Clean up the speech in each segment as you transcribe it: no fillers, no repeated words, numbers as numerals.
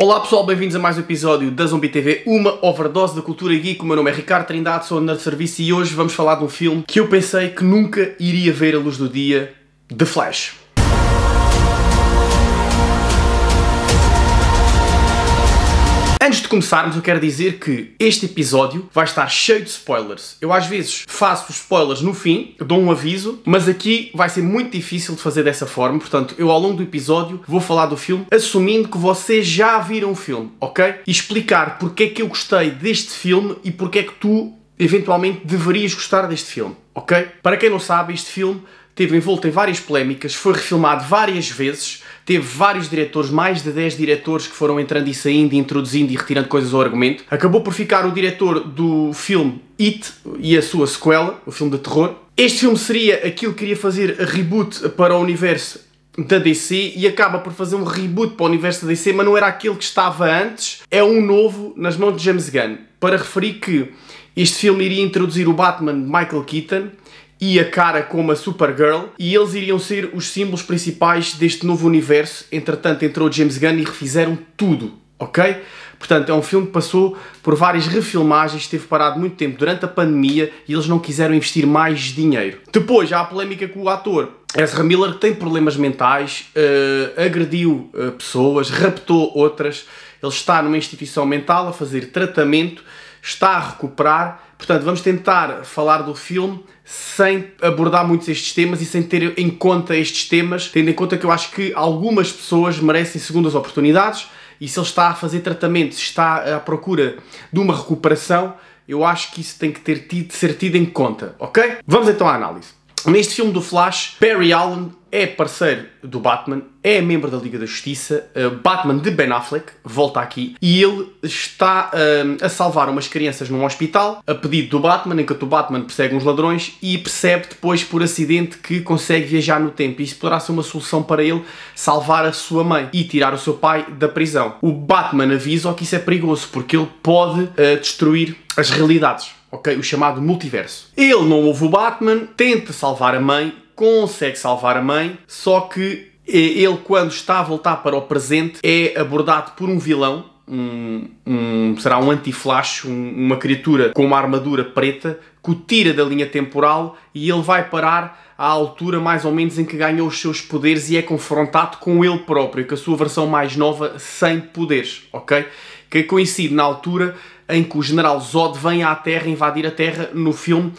Olá pessoal, bem-vindos a mais um episódio da Zombie TV, uma overdose da cultura geek. O meu nome é Ricardo Trindade, sou nerd de serviço e hoje vamos falar de um filme que eu pensei que nunca iria ver a luz do dia, The Flash. Antes de começarmos, eu quero dizer que este episódio vai estar cheio de spoilers. Eu às vezes faço os spoilers no fim, dou um aviso, mas aqui vai ser muito difícil de fazer dessa forma. Portanto, eu ao longo do episódio vou falar do filme assumindo que vocês já viram o filme, ok? E explicar porque é que eu gostei deste filme e porque é que tu eventualmente deverias gostar deste filme, ok? Para quem não sabe, este filme esteve envolto em várias polémicas, foi refilmado várias vezes, teve vários diretores, mais de 10 diretores que foram entrando e saindo, introduzindo e retirando coisas ao argumento. Acabou por ficar o diretor do filme It e a sua sequela, o filme de terror. Este filme seria aquilo que queria fazer a reboot para o universo da DC e acaba por fazer um reboot para o universo da DC, mas não era aquele que estava antes, é um novo nas mãos de James Gunn. Para referir que este filme iria introduzir o Batman de Michael Keaton e a cara como a Supergirl, e eles iriam ser os símbolos principais deste novo universo. Entretanto, entrou James Gunn e refizeram tudo, ok? Portanto, é um filme que passou por várias refilmagens, esteve parado muito tempo durante a pandemia e eles não quiseram investir mais dinheiro. Depois, há a polémica com o ator Ezra Miller, que tem problemas mentais, agrediu pessoas, raptou outras, ele está numa instituição mental a fazer tratamento, está a recuperar. Portanto, vamos tentar falar do filme sem abordar muitos estes temas e sem ter em conta estes temas, tendo em conta que eu acho que algumas pessoas merecem segundas oportunidades e se ele está a fazer tratamento, se está à procura de uma recuperação, eu acho que isso tem que ser tido em conta, ok? Vamos então à análise. Neste filme do Flash, Barry Allen é parceiro do Batman, é membro da Liga da Justiça, Batman de Ben Affleck, volta aqui, e ele está a salvar umas crianças num hospital, a pedido do Batman, enquanto o Batman persegue uns ladrões e percebe depois por acidente que consegue viajar no tempo. Isso poderá ser uma solução para ele salvar a sua mãe e tirar o seu pai da prisão. O Batman avisa que isso é perigoso porque ele pode destruir as realidades. Ok, o chamado multiverso. Ele não ouve o Batman, tenta salvar a mãe, consegue salvar a mãe, só que ele, quando está a voltar para o presente, é abordado por um vilão, será um anti-Flash, uma criatura com uma armadura preta, que o tira da linha temporal e ele vai parar à altura mais ou menos em que ganhou os seus poderes e é confrontado com ele próprio, com a sua versão mais nova, sem poderes, ok? Que coincide na altura em que o General Zod vem à Terra, invadir a Terra no filme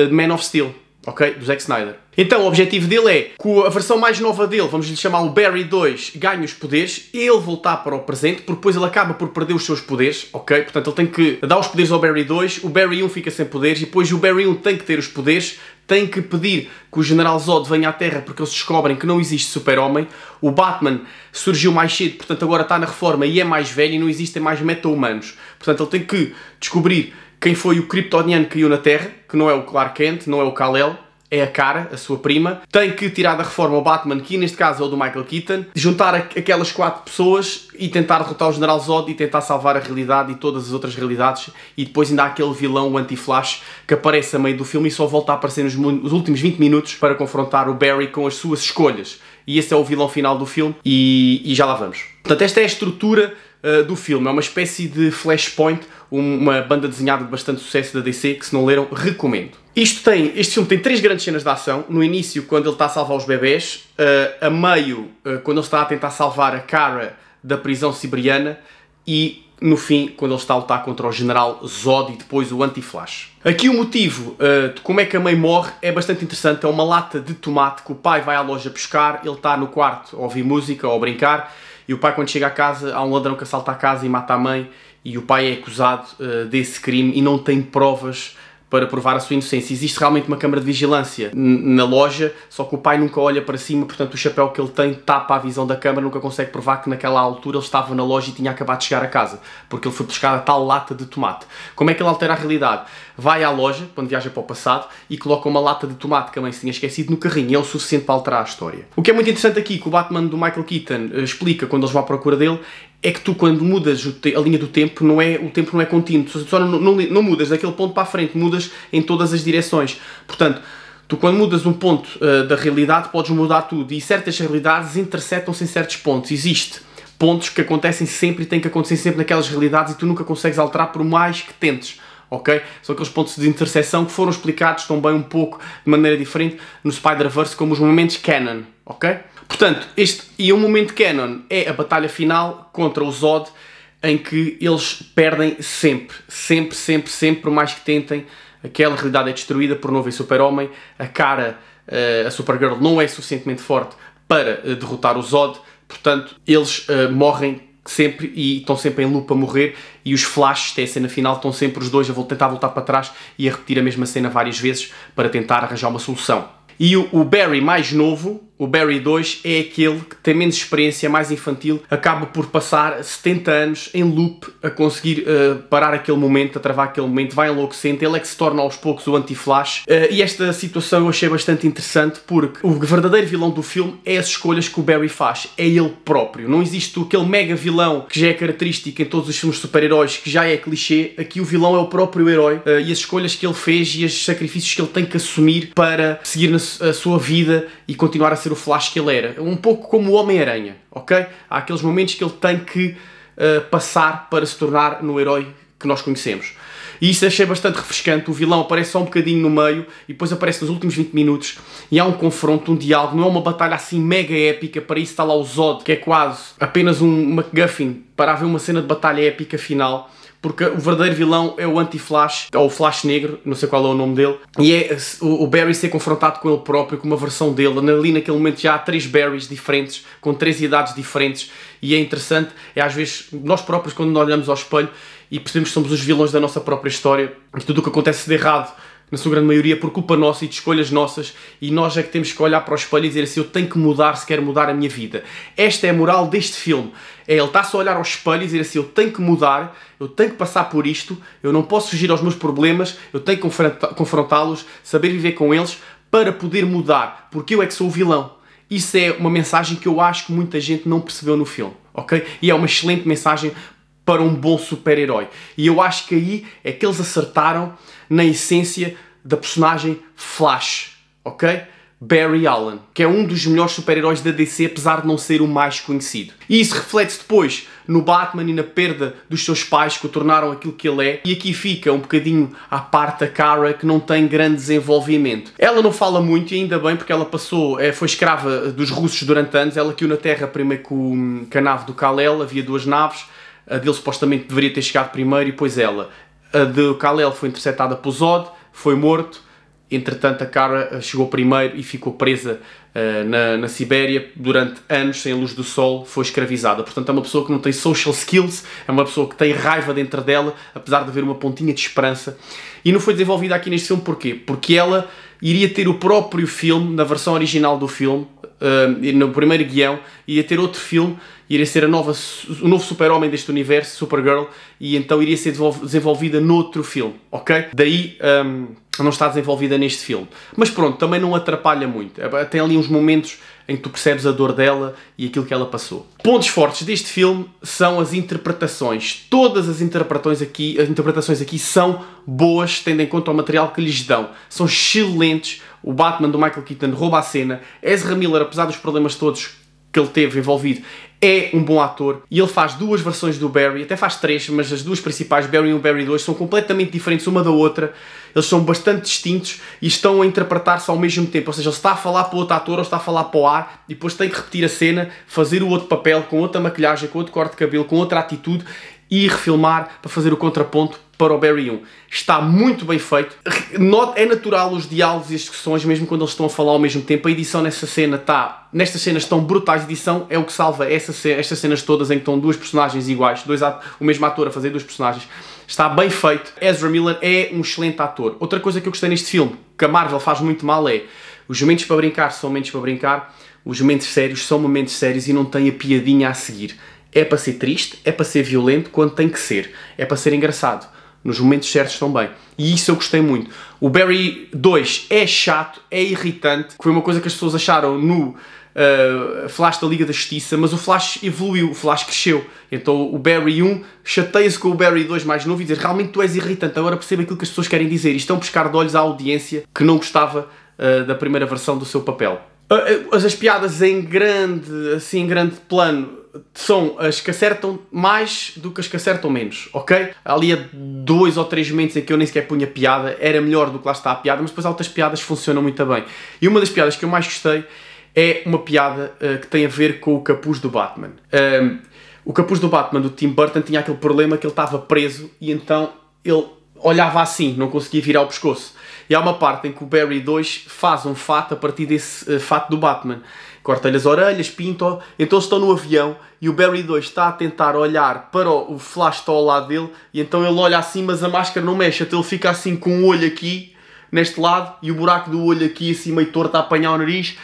Man of Steel, ok? Do Zack Snyder. Então o objetivo dele é que a versão mais nova dele, vamos lhe chamar o Barry 2, ganhe os poderes, ele voltar para o presente, porque depois ele acaba por perder os seus poderes, ok? Portanto ele tem que dar os poderes ao Barry 2, o Barry 1 fica sem poderes e depois o Barry 1 tem que ter os poderes, tem que pedir que o General Zod venha à Terra porque eles descobrem que não existe super-homem. O Batman surgiu mais cedo, portanto agora está na reforma e é mais velho e não existem mais meta-humanos. Portanto ele tem que descobrir quem foi o kryptoniano que caiu na Terra, que não é o Clark Kent, não é o Kal-El, é a Kara, a sua prima. Tem que tirar da reforma o Batman, que neste caso é o do Michael Keaton, juntar aquelas 4 pessoas e tentar derrotar o General Zod e tentar salvar a realidade e todas as outras realidades. E depois ainda há aquele vilão, o anti-Flash, que aparece a meio do filme e só volta a aparecer nos últimos 20 minutos para confrontar o Barry com as suas escolhas. E esse é o vilão final do filme e já lá vamos. Portanto, esta é a estrutura do filme. É uma espécie de Flashpoint, uma banda desenhada de bastante sucesso da DC, que se não leram, recomendo. Este filme tem 3 grandes cenas de ação. No início, quando ele está a salvar os bebés, a meio, quando ele está a tentar salvar a Kara da prisão siberiana e no fim, quando ele está a lutar contra o General Zod e depois o Anti-Flash. Aqui o motivo de como é que a mãe morre é bastante interessante. É uma lata de tomate que o pai vai à loja buscar, ele está no quarto a ouvir música ou a brincar e o pai, quando chega a casa, há um ladrão que assalta a casa e mata a mãe e o pai é acusado desse crime e não tem provas para provar a sua inocência. Existe realmente uma câmara de vigilância na loja, só que o pai nunca olha para cima, portanto o chapéu que ele tem tapa a visão da câmara, nunca consegue provar que naquela altura ele estava na loja e tinha acabado de chegar a casa, porque ele foi buscar a tal lata de tomate. Como é que ele altera a realidade? Vai à loja, quando viaja para o passado, e coloca uma lata de tomate que a mãe se tinha esquecido no carrinho, e é o suficiente para alterar a história. O que é muito interessante aqui, que o Batman do Michael Keaton explica quando eles vão à procura dele, é que tu, quando mudas a linha do tempo, o tempo não é contínuo. Tu só não mudas daquele ponto para a frente, mudas em todas as direções. Portanto, tu, quando mudas um ponto da realidade, podes mudar tudo. E certas realidades interceptam-se em certos pontos. Existe pontos que acontecem sempre e têm que acontecer sempre naquelas realidades e tu nunca consegues alterar por mais que tentes. Ok? São aqueles pontos de interseção que foram explicados também um pouco de maneira diferente no Spider-Verse como os momentos canon, ok? Portanto, o momento canon é a batalha final contra o Zod, em que eles perdem sempre, por mais que tentem, aquela realidade é destruída por não haver Super-Homem, a Supergirl não é suficientemente forte para derrotar o Zod, portanto, eles morrem sempre e estão sempre em loop a morrer, e os flashes, até a cena final, estão sempre os dois a tentar voltar para trás e a repetir a mesma cena várias vezes para tentar arranjar uma solução. E o Barry mais novo, o Barry 2, é aquele que tem menos experiência, mais infantil, acaba por passar 70 anos em loop a conseguir parar aquele momento, a travar aquele momento, vai enlouquecendo, ele é que se torna aos poucos o anti-Flash. E esta situação eu achei bastante interessante porque o verdadeiro vilão do filme é as escolhas que o Barry faz, é ele próprio. Não existe aquele mega vilão que já é característico em todos os filmes de super-heróis, que já é clichê, aqui o vilão é o próprio herói e as escolhas que ele fez e os sacrifícios que ele tem que assumir para seguir a sua vida e continuar a ser o Flash que ele era. Um pouco como o Homem-Aranha, ok? Há aqueles momentos que ele tem que passar para se tornar no herói que nós conhecemos. E isso achei bastante refrescante. O vilão aparece só um bocadinho no meio e depois aparece nos últimos 20 minutos e há um confronto, um diálogo, não é uma batalha assim mega épica. Para isso está lá o Zod, que é quase apenas um MacGuffin para haver uma cena de batalha épica final. Porque o verdadeiro vilão é o Anti-Flash, ou o Flash Negro, não sei qual é o nome dele, e é o Barry ser confrontado com ele próprio, com uma versão dele. Ali naquele momento já há 3 Barrys diferentes, com 3 idades diferentes, e é interessante, é às vezes nós próprios quando nós olhamos ao espelho e percebemos que somos os vilões da nossa própria história, e tudo o que acontece de errado, na sua grande maioria, por culpa nossa e de escolhas nossas, e nós é que temos que olhar para o espelho e dizer assim, eu tenho que mudar se quero mudar a minha vida. Esta é a moral deste filme. Ele está-se a olhar ao espelho e dizer assim, eu tenho que mudar, eu tenho que passar por isto, eu não posso fugir aos meus problemas, eu tenho que confrontá-los, saber viver com eles, para poder mudar, porque eu é que sou o vilão. Isso é uma mensagem que eu acho que muita gente não percebeu no filme, ok? E é uma excelente mensagem para um bom super-herói. E eu acho que aí é que eles acertaram na essência da personagem Flash, ok? Barry Allen, que é um dos melhores super-heróis da DC, apesar de não ser o mais conhecido. E isso reflete-se depois no Batman e na perda dos seus pais, que o tornaram aquilo que ele é. E aqui fica um bocadinho à parte a Kara, que não tem grande desenvolvimento. Ela não fala muito, e ainda bem, porque ela foi escrava dos russos durante anos. Ela caiu na Terra primeiro com a nave do Kal-El, havia 2 naves. A dele supostamente deveria ter chegado primeiro e depois ela. A do Kal-El foi interceptada por Zod, foi morto. Entretanto, a Kara chegou primeiro e ficou presa na Sibéria durante anos, sem a luz do sol, foi escravizada. Portanto, é uma pessoa que não tem social skills, é uma pessoa que tem raiva dentro dela, apesar de haver uma pontinha de esperança. E não foi desenvolvida aqui neste filme, porquê? Porque ela iria ter o próprio filme, na versão original do filme, no primeiro guião, ia ter outro filme, iria ser o novo super-homem deste universo, Supergirl, e então iria ser desenvolvida noutro filme, ok? Daí não está desenvolvida neste filme. Mas pronto, também não atrapalha muito. Tem ali uns momentos em que tu percebes a dor dela e aquilo que ela passou. Pontos fortes deste filme são as interpretações. Todas as interpretações aqui são boas, tendo em conta o material que lhes dão. São excelentes. O Batman do Michael Keaton rouba a cena. Ezra Miller, apesar dos problemas todos que ele teve envolvido, é um bom ator e ele faz 2 versões do Barry, até faz 3, mas as 2 principais, Barry 1 e Barry 2, são completamente diferentes uma da outra. Eles são bastante distintos e estão a interpretar-se ao mesmo tempo, ou seja, ele está a falar para o outro ator ou está a falar para o ar e depois tem que repetir a cena, fazer o outro papel, com outra maquilhagem, com outro corte de cabelo, com outra atitude e refilmar para fazer o contraponto para o Barry 1. Está muito bem feito. É natural os diálogos e as discussões, mesmo quando eles estão a falar ao mesmo tempo. A edição nessa cena está... Nestas cenas estão brutais. A edição é o que salva estas cenas todas em que estão 2 personagens iguais, o mesmo ator a fazer 2 personagens. Está bem feito. Ezra Miller é um excelente ator. Outra coisa que eu gostei neste filme, que a Marvel faz muito mal, é os momentos para brincar são momentos para brincar, os momentos sérios são momentos sérios e não tem a piadinha a seguir. É para ser triste, é para ser violento quando tem que ser. É para ser engraçado. Nos momentos certos também. E isso eu gostei muito. O Barry 2 é chato, é irritante, que foi uma coisa que as pessoas acharam no Flash da Liga da Justiça, mas o Flash evoluiu, o Flash cresceu. Então o Barry 1 chateia-se com o Barry 2 mais novo e diz, realmente tu és irritante, agora perceba aquilo que as pessoas querem dizer. Isto é um pescar de olhos à audiência que não gostava da primeira versão do seu papel. As piadas em grande plano são as que acertam mais do que as que acertam menos, ok? Ali há 2 ou 3 momentos em que eu nem sequer punha piada, era melhor do que lá está a piada, mas depois há outras piadas que funcionam muito bem. E uma das piadas que eu mais gostei é uma piada que tem a ver com o capuz do Batman. O capuz do Batman do Tim Burton tinha aquele problema que ele estava preso e então ele olhava assim, não conseguia virar o pescoço. E há uma parte em que o Barry 2 faz um fato a partir desse fato do Batman. Corta-lhe as orelhas, pinta-o, então eles estão no avião e o Barry 2 está a tentar olhar para o Flash que está ao lado dele e então ele olha assim, mas a máscara não mexe, então ele fica assim com o olho aqui, neste lado, e o buraco do olho aqui assim meio torto a apanhar o nariz.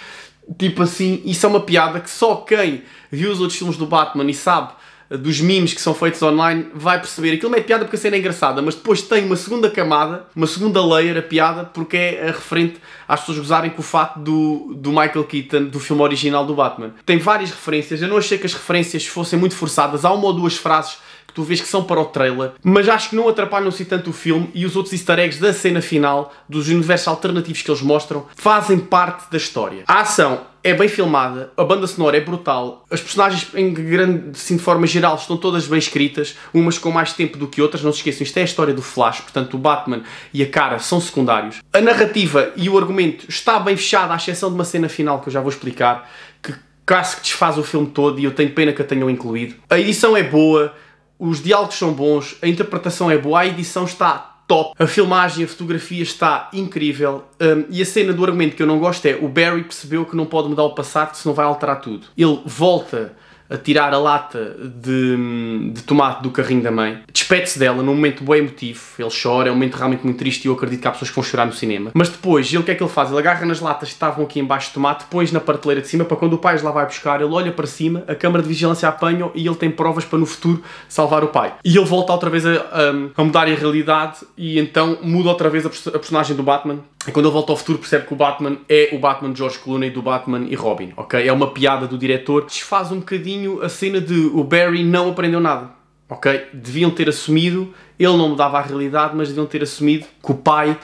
Tipo assim, isso é uma piada que só quem viu os outros filmes do Batman e sabe dos memes que são feitos online vai perceber. Aquilo não é piada porque a cena é engraçada, mas depois tem uma segunda camada, uma segunda layer a piada, porque é referente às pessoas gozarem com o fato do Michael Keaton, do filme original do Batman. Tem várias referências, eu não achei que as referências fossem muito forçadas, há uma ou duas frases que tu vês que são para o trailer, mas acho que não atrapalham-se tanto o filme, e os outros easter eggs da cena final, dos universos alternativos que eles mostram, fazem parte da história. A ação é bem filmada, a banda sonora é brutal, as personagens em grande, assim, de forma geral, estão todas bem escritas, umas com mais tempo do que outras, não se esqueçam, isto é a história do Flash, portanto o Batman e a Kara são secundários. A narrativa e o argumento está bem fechado, à exceção de uma cena final que eu já vou explicar, que quase que desfaz o filme todo e eu tenho pena que a tenham incluído. A edição é boa, os diálogos são bons, a interpretação é boa, a edição está top, a filmagem, a fotografia está incrível, e a cena do argumento que eu não gosto é o Barry percebeu que não pode mudar o passado, senão vai alterar tudo. Ele volta a tirar a lata de tomate do carrinho da mãe, despede-se dela num momento bem emotivo, ele chora, é um momento realmente muito triste e eu acredito que há pessoas que vão chorar no cinema. Mas depois, ele, o que é que ele faz? Ele agarra nas latas que estavam aqui em baixo de tomate, põe na prateleira de cima para quando o pai lá vai buscar, ele olha para cima, a câmara de vigilância apanha e ele tem provas para no futuro salvar o pai. E ele volta outra vez a mudar a realidade e então muda outra vez a personagem do Batman. E quando ele volta ao futuro percebe que o Batman é o Batman de George Clooney, do Batman e Robin, ok? É uma piada do diretor. Desfaz um bocadinho a cena de o Barry não aprendeu nada, ok? Deviam ter assumido, ele não mudava a realidade, mas deviam ter assumido que o pai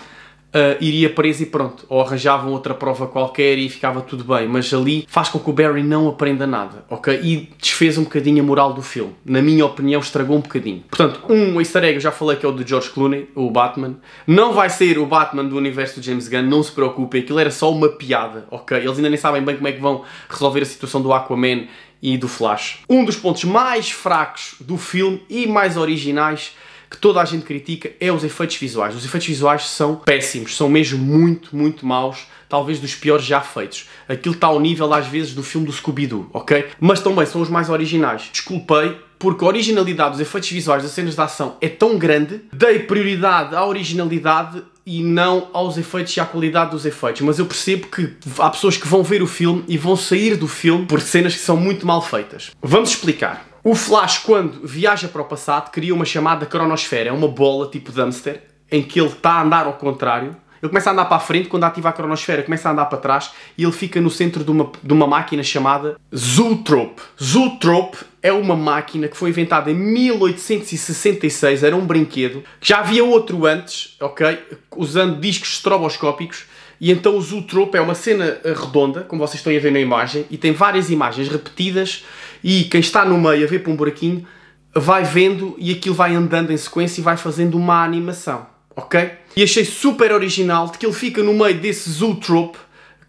iria preso e pronto. Ou arranjavam outra prova qualquer e ficava tudo bem. Mas ali faz com que o Barry não aprenda nada, ok? E desfez um bocadinho a moral do filme. Na minha opinião, estragou um bocadinho. Portanto, um easter egg, eu já falei que é o de George Clooney, o Batman. Não vai ser o Batman do universo do James Gunn, não se preocupem. Aquilo era só uma piada, ok? Eles ainda nem sabem bem como é que vão resolver a situação do Aquaman e do Flash. Um dos pontos mais fracos do filme e mais originais que toda a gente critica é os efeitos visuais. Os efeitos visuais são péssimos, são mesmo muito, muito maus, talvez dos piores já feitos. Aquilo está ao nível, às vezes, do filme do Scooby-Doo, ok? Mas também são os mais originais. Desculpei, porque a originalidade dos efeitos visuais das cenas de ação é tão grande, dei prioridade à originalidade e não aos efeitos e à qualidade dos efeitos. Mas eu percebo que há pessoas que vão ver o filme e vão sair do filme por cenas que são muito mal feitas. Vamos explicar. O Flash, quando viaja para o passado, cria uma chamada cronosfera. É uma bola tipo hamster, em que ele está a andar ao contrário. Ele começa a andar para a frente, quando ativa a cronosfera começa a andar para trás e ele fica no centro de uma máquina chamada Zoetrope. Zoetrope é uma máquina que foi inventada em 1866, era um brinquedo. Já havia outro antes, ok? Usando discos estroboscópicos. E então o Zoetrope é uma cena redonda, como vocês estão a ver na imagem, e tem várias imagens repetidas e quem está no meio a ver para um buraquinho vai vendo e aquilo vai andando em sequência e vai fazendo uma animação, ok? E achei super original de que ele fica no meio desse Zoetrope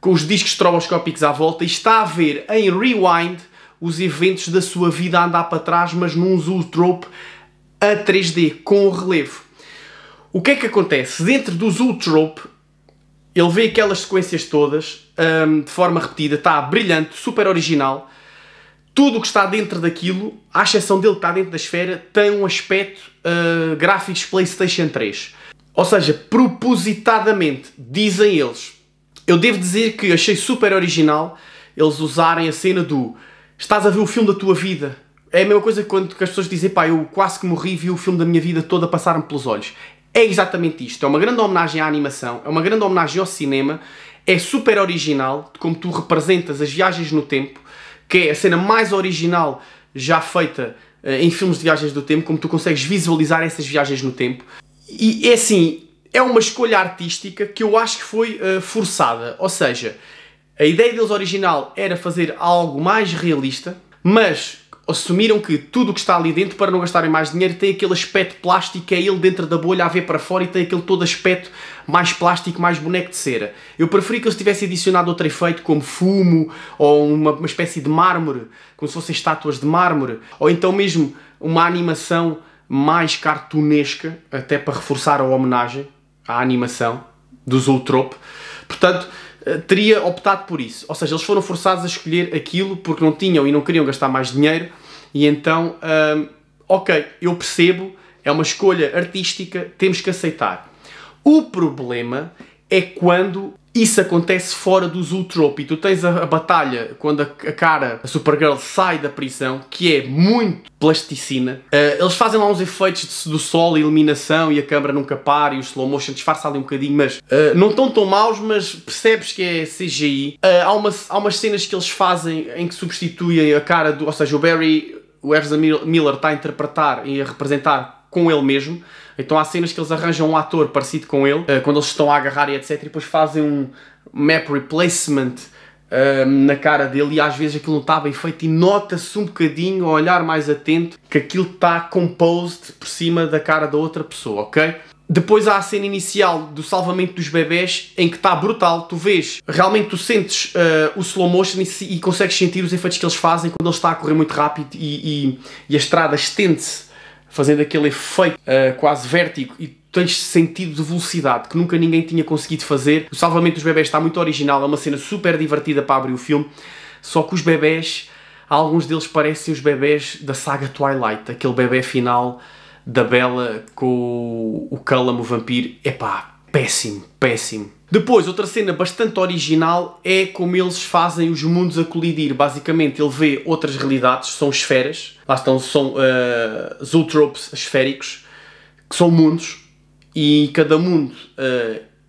com os discos estroboscópicos à volta e está a ver em rewind os eventos da sua vida a andar para trás, mas num Zoetrope a 3D, com o relevo. O que é que acontece? Dentro do Zoetrope ele vê aquelas sequências todas de forma repetida, está brilhante, super original. Tudo o que está dentro daquilo, à exceção dele que está dentro da esfera, tem um aspecto gráficos PlayStation 3. Ou seja, propositadamente, dizem eles. Eu devo dizer que achei super original eles usarem a cena do estás a ver o filme da tua vida. É a mesma coisa que quando as pessoas dizem pá, eu quase que morri e vi o filme da minha vida toda passar-me pelos olhos. É exatamente isto. É uma grande homenagem à animação, é uma grande homenagem ao cinema, é super original de como tu representas as viagens no tempo, que é a cena mais original já feita em filmes de viagens do tempo, como tu consegues visualizar essas viagens no tempo. E é assim, é uma escolha artística que eu acho que foi forçada. Ou seja, a ideia deles original era fazer algo mais realista, mas assumiram que tudo o que está ali dentro, para não gastarem mais dinheiro, tem aquele aspecto plástico, é ele dentro da bolha a ver para fora e tem aquele todo aspecto mais plástico, mais boneco de cera. Eu preferi que eles tivessem adicionado outro efeito, como fumo, ou uma espécie de mármore, como se fossem estátuas de mármore, ou então mesmo uma animação mais cartunesca, até para reforçar a homenagem à animação do Zoetrope. Portanto, teria optado por isso. Ou seja, eles foram forçados a escolher aquilo porque não tinham e não queriam gastar mais dinheiro. E então, ok, eu percebo, é uma escolha artística, temos que aceitar. O problema é quando isso acontece fora do Zoetrope e tu tens a batalha quando a Supergirl sai da prisão, que é muito plasticina. Eles fazem lá uns efeitos do sol, iluminação e a câmera nunca para e o slow motion disfarça ali um bocadinho, mas não estão tão maus, mas percebes que é CGI. Há umas cenas que eles fazem em que substituem a cara do... Ou seja, o Ezra Miller está a interpretar e a representar com ele mesmo. Então há cenas que eles arranjam um ator parecido com ele, quando eles estão a agarrar e etc. E depois fazem um map replacement na cara dele e às vezes aquilo não está bem feito e nota-se um bocadinho, ao olhar mais atento, que aquilo está composed por cima da cara da outra pessoa, ok? Depois há a cena inicial do salvamento dos bebés, em que está brutal, tu vês, realmente tu sentes o slow motion e consegues sentir os efeitos que eles fazem quando ele está a correr muito rápido e a estrada estende-se, fazendo aquele efeito quase vértigo e tens sentido de velocidade que nunca ninguém tinha conseguido fazer. O salvamento dos bebés está muito original, é uma cena super divertida para abrir o filme, só que os bebés, alguns deles parecem os bebés da saga Twilight, aquele bebé final da Bella com o Cullen, o vampiro. Epá, péssimo, péssimo. Depois, outra cena bastante original é como eles fazem os mundos a colidir. Basicamente, ele vê outras realidades, são esferas, lá estão, são zoetropes esféricos, que são mundos, e cada mundo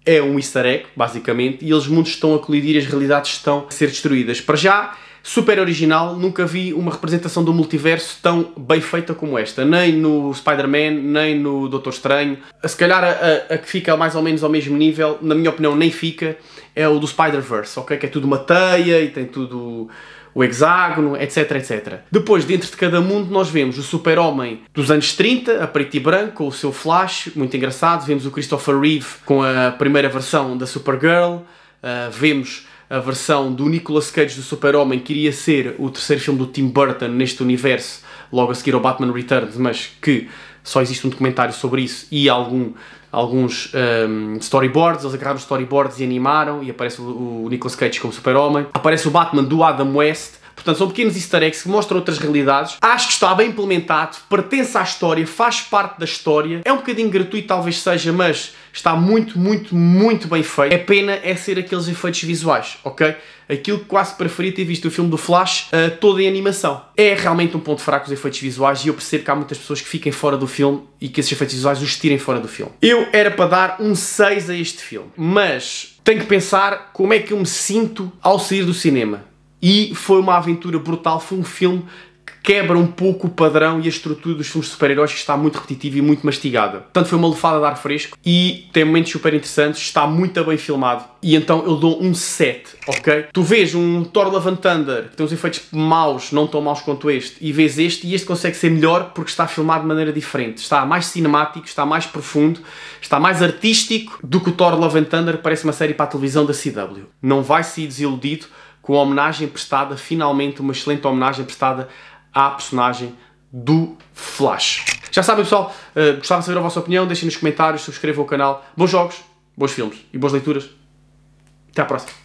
é um easter egg, basicamente, e os mundos estão a colidir e as realidades estão a ser destruídas. Para já, super original, nunca vi uma representação do multiverso tão bem feita como esta. Nem no Spider-Man, nem no Doutor Estranho. Se calhar a que fica mais ou menos ao mesmo nível, na minha opinião nem fica, é o do Spider-Verse, ok? Que é tudo uma teia e tem tudo o hexágono, etc, etc. Depois, dentro de cada mundo, nós vemos o Super-Homem dos anos 30, a preto e branco, com o seu Flash, muito engraçado. Vemos o Christopher Reeve com a primeira versão da Supergirl. Vemos a versão do Nicolas Cage do Super-Homem, que iria ser o terceiro filme do Tim Burton neste universo, logo a seguir ao Batman Returns, mas que só existe um documentário sobre isso e alguns storyboards. Eles agarraram os storyboards e animaram, e aparece o Nicolas Cage como Super-Homem. Aparece o Batman do Adam West. Portanto, são pequenos easter eggs que mostram outras realidades. Acho que está bem implementado, pertence à história, faz parte da história. É um bocadinho gratuito, talvez seja, mas está muito, muito, muito bem feito. É pena é ser aqueles efeitos visuais, ok? Aquilo que quase preferia ter visto o filme do Flash todo em animação. É realmente um ponto fraco os efeitos visuais e eu percebo que há muitas pessoas que fiquem fora do filme e que esses efeitos visuais os tirem fora do filme. Eu era para dar um 6 a este filme, mas tenho que pensar como é que eu me sinto ao sair do cinema. E foi uma aventura brutal, foi um filme que quebra um pouco o padrão e a estrutura dos filmes de super-heróis, que está muito repetitiva e muito mastigada. Portanto, foi uma lufada de ar fresco e tem momentos super interessantes, está muito bem filmado. E então eu dou um 7, ok? Tu vês um Thor Love and Thunder, que tem uns efeitos maus, não tão maus quanto este, e vês este, e este consegue ser melhor porque está filmado de maneira diferente. Está mais cinemático, está mais profundo, está mais artístico do que o Thor Love and Thunder, que parece uma série para a televisão da CW. Não vai ser desiludido com a homenagem prestada, finalmente uma excelente homenagem prestada à personagem do Flash. Já sabem, pessoal, gostava de saber a vossa opinião, deixem nos comentários, subscrevam o canal. Bons jogos, bons filmes e boas leituras. Até à próxima.